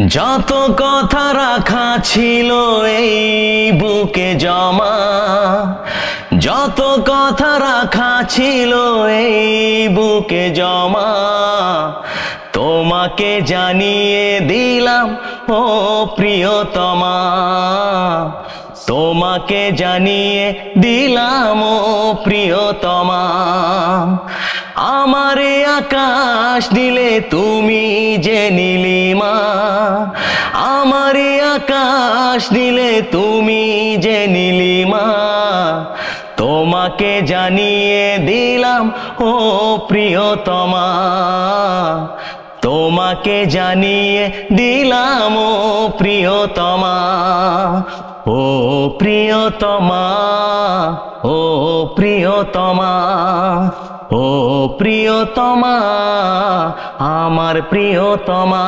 যত কথা রাখা ছিল এই বুকে জমা, যত কথা রাখা ছিল এই বুকে জমা, তোমাকে জানিয়ে দিলাম ও প্রিয়তমা, তোমাকে জানিয়ে দিলাম ও প্রিয়তমা। আমার আকাশ নীলে তুমি যে নীলিমা, আমার আকাশ নীলে তুমি যে নীলিমা, তোমাকে জানিয়ে দিলাম ও প্রিয়তমা, তোমাকে জানিয়ে দিলাম ও প্রিয়তমা। ও প্রিয়তমা, ও প্রিয়তমা, ও প্রিয়তমা, আমার প্রিয়তমা।